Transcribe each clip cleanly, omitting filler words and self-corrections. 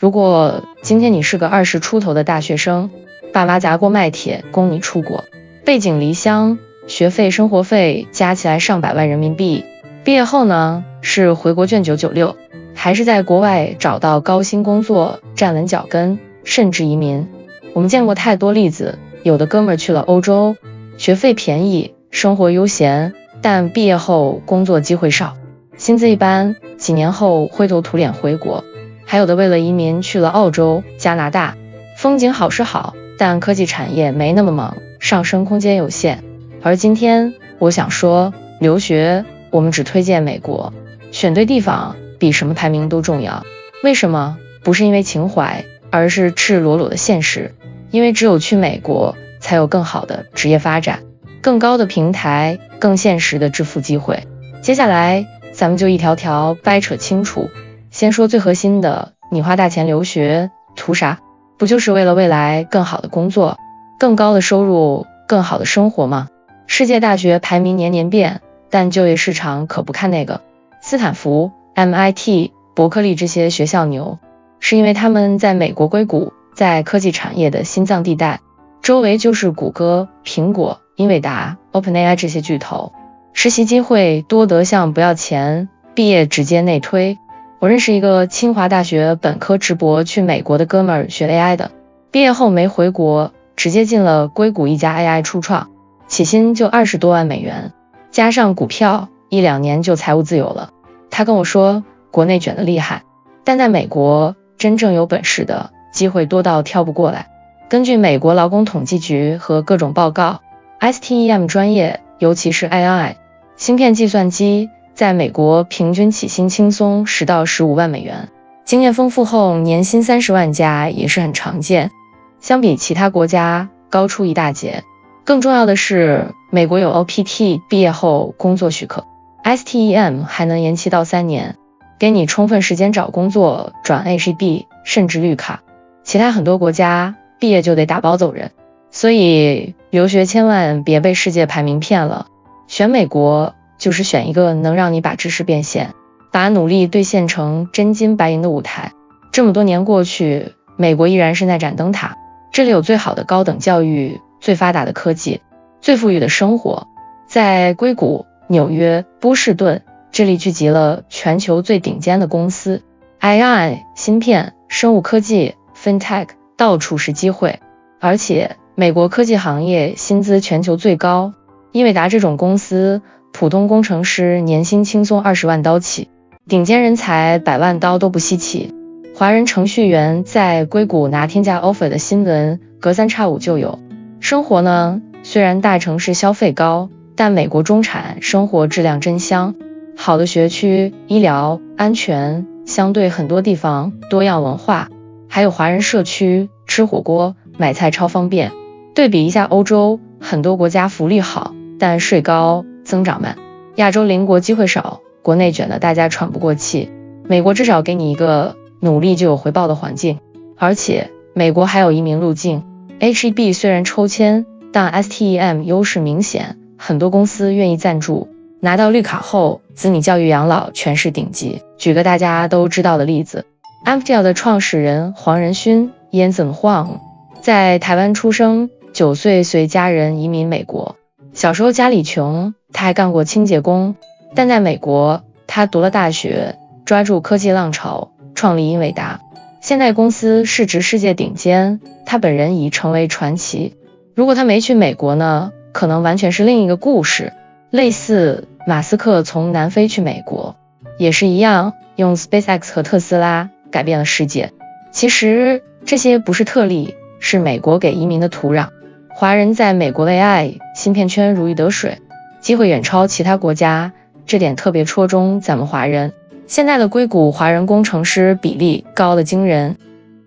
如果今天你是個20出頭的大學生，爸媽砸鍋賣鐵供你出國，背井離鄉，學費生活費加起來上百萬人民幣，畢業後呢，是回國卷996，還是在國外找到高薪工作站穩腳跟，甚至移民。我們見過太多例子，有的哥們兒去了歐洲，學費便宜，生活悠閒，但畢業後工作機會少，薪資一般，幾年後灰頭土臉回國。還有的為了移民去了澳洲、加拿大，風景好是好，但科技產業沒那麼猛，上升空間有限。而今天我想說，留學我們只推薦美國，選對地方比什麼排名都重要。為什麼？不是因為情懷，而是赤裸裸的現實。因為只有去美國，才有更好的職業發展，更高的平台，更現實的致富機會。接下來咱們就一條条掰扯清楚。先說最核心的，你花大錢留學圖啥？不就是為了未來更好的工作，更高的收入，更好的生活嗎？世界大学排名年年变，但就業市場可不看那個。斯坦福、MIT、伯克利這些學校牛，是因為他們在美國硅谷，在科技產業的心臟地帶，周圍就是谷歌、蘋果、英偉達、OpenAI 這些巨頭，實習機會多得像不要錢，畢業直接內推。我認識一個清華大學本科直博去美國的哥們兒學 AI 的，畢業後沒回國，直接進了硅谷一家 AI 初創，起薪就20多萬美元，加上股票，1-2年就財務自由了。他跟我說，國內卷得厲害，但在美國真正有本事的機會多到挑不過來。根據美國勞工統計局和各種報告， STEM 專業，尤其是 AI 芯片計算機，在美國平均起薪輕鬆10到15萬美元，經驗豐富後年薪30萬加也是很常見，相比其他國家高出一大截。更重要的是，美國有 OPT 畢業後工作許可， STEM 還能延期到3年，給你充分時間找工作，轉 H1B 甚至綠卡。其他很多國家畢業就得打包走人，所以留學千萬別被世界排名騙了，選美國就是選一個能讓你把知識變現，把努力兌現成真金白銀的舞台。這麼多年過去，美國依然是那盏燈塔，這裡有最好的高等教育，最發達的科技，最富裕的生活。在硅谷、紐約、波士頓，這裡聚集了全球最頂尖的公司， AI、芯片、生物科技、FinTech， 到處是機會。而且美國科技行業薪資全球最高，英偉達這種公司普通工程師年薪輕鬆20萬刀起，頂尖人才100萬刀都不稀奇。華人程序員在硅谷拿天價 offer 的新聞隔3差5就有。生活呢，雖然大城市消費高，但美國中產生活質量真香，好的學區、醫療、安全，相對很多地方多樣文化，還有華人社區，吃火鍋、買菜超方便。對比一下歐洲，很多國家福利好，但稅高，增長慢，亞洲鄰國機會少，國內卷得大家喘不過氣。美國至少給你一個努力就有回報的環境，而且美國還有移民路徑。H1B 雖然抽籤，但 STEM 優勢明顯，很多公司願意贊助，拿到綠卡後，子女教育養老全是頂級。舉個大家都知道的例子， Amptio 的創始人黃仁勳 Yansen Huang 在台灣出生，9歲隨家人移民美國，小時候家裡窮，他還幹過清潔工，但在美國他讀了大學，抓住科技浪潮，創立英偉達，現在公司市值世界頂尖，他本人已成為傳奇。如果他沒去美國呢，可能完全是另一個故事。類似馬斯克從南非去美國，也是一樣，用 SpaceX 和特斯拉改變了世界。其實這些不是特例，是美國給移民的土壤。華人在美國的 AI 芯片圈如魚得水，機會遠超其他國家，這點特別戳中咱們華人。現在的硅谷華人工程師比例高得驚人，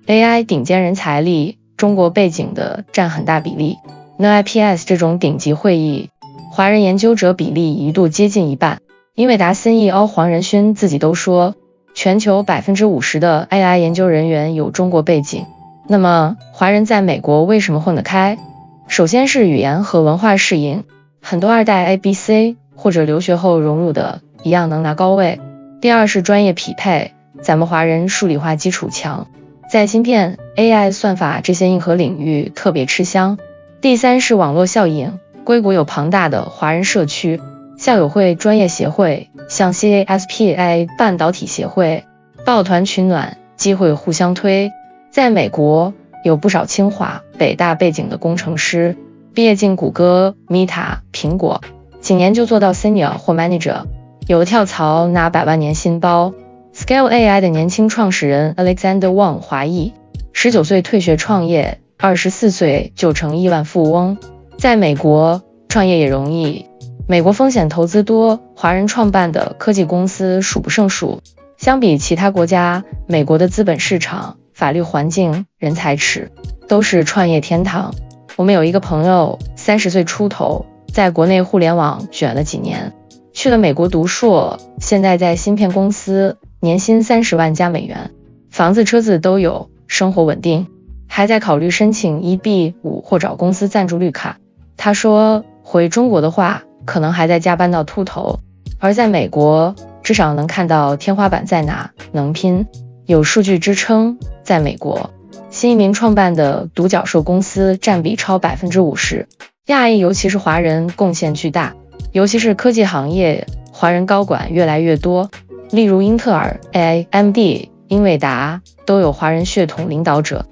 AI 頂尖人才裡中國背景的占很大比例。NIPS 這種頂級會議，華人研究者比例一度接近一半。英偉達 CEO 黃仁勳自己都說，全球 50% 的 AI 研究人員有中國背景。那麼華人在美國為什麼混得開？首先是語言和文化適應，很多2代 ABC 或者留學後融入的一樣能拿高位。第二是專業匹配，咱們華人數理化基礎強，在芯片、AI 算法這些硬核領域特別吃香。第三是網絡效應，硅谷有龐大的華人社區，校友會專業協會，像 CASPI 半導體協會，抱團取暖，機會互相推。在美國，有不少清華、北大背景的工程師，畢業進谷歌、Meta、蘋果，幾年就做到 Senior 或 Manager， 有的跳槽拿100萬年薪包。Scale AI 的年輕創始人 Alexander Wang 華裔，19歲退學創業，24歲就成億萬富翁。在美國，創業也容易，美國風險投資多，華人創辦的科技公司數不勝數。相比其他國家，美國的資本市場、法律環境、人才池都是創業天堂。我們有一個朋友，30歲出頭，在國內互聯網捲了幾年，去了美國讀碩，現在在芯片公司，年薪30萬加美元，房子車子都有，生活穩定，還在考慮申請EB5或找公司贊助綠卡。他說回中國的話，可能還在加班到禿頭，而在美國至少能看到天花板在哪，能拼，有數據支撐。在美國，新移民創辦的獨角獸公司占比超 50%， 亞裔尤其是華人貢獻巨大，尤其是科技行業，華人高管越來越多。例如英特爾、AMD、英偉達都有華人血統領導者。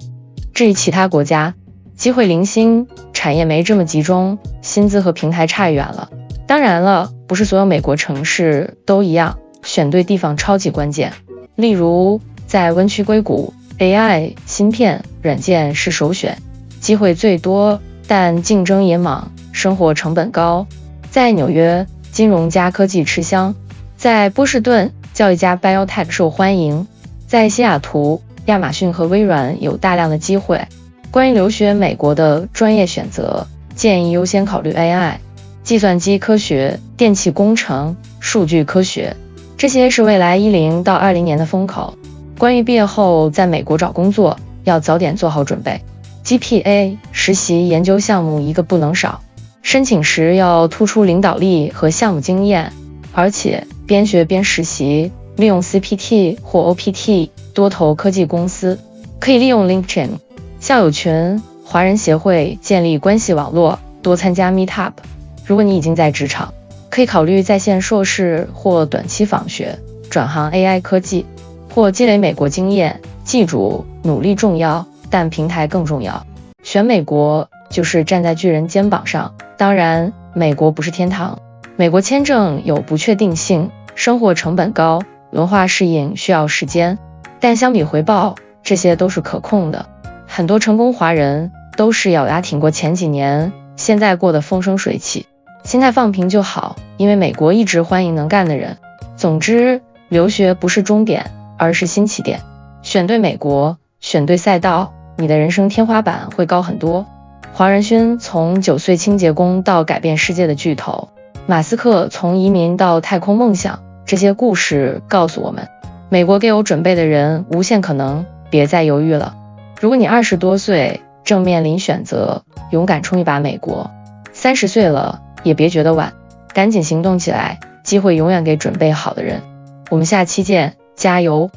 至於其他國家，機會零星，產業沒這麼集中，薪資和平台差遠了。當然了，不是所有美國城市都一樣，選對地方超級關鍵。例如在灣區硅谷， AI、芯片、軟件是首選，機會最多，但競爭也猛，生活成本高。在紐約，金融加科技吃香。在波士頓，教育加 Biotech 受歡迎。在西雅圖，亞馬遜和微軟有大量的機會。關於留學美國的專業選擇，建議優先考慮 AI、計算機科學、電氣工程、數據科學，這些是未來10到20年的風口。關於畢業後在美國找工作，要早點做好準備。GPA、實習研究項目一個不能少，申請時要突出領導力和項目經驗，而且邊學邊實習，利用 CPT 或 OPT 多投科技公司，可以利用 LinkedIn、校友群、華人協會建立關係網絡，多參加 Meetup。如果你已經在職場，可以考慮在線碩士或短期訪學，轉行 AI 科技，或積累美國經驗。記住，努力重要，但平台更重要。選美國就是站在巨人肩膀上。當然，美國不是天堂，美國簽證有不確定性，生活成本高，文化適應需要時間，但相比回報，這些都是可控的。很多成功華人都是咬牙挺過前幾年，現在過得風生水起，心態放平就好，因為美國一直歡迎能幹的人。總之，留學不是終點，而是新起點。選對美國，選對賽道，你的人生天花板會高很多。黃仁勳從9歲清潔工到改變世界的巨頭，馬斯克從移民到太空夢想，這些故事告訴我們，美國給有準備的人無限可能，別再猶豫了。如果你20多歲正面臨選擇，勇敢衝一把美國；30歲了也別覺得晚，趕緊行動起來，機會永遠給準備好的人。我們下期見，加油！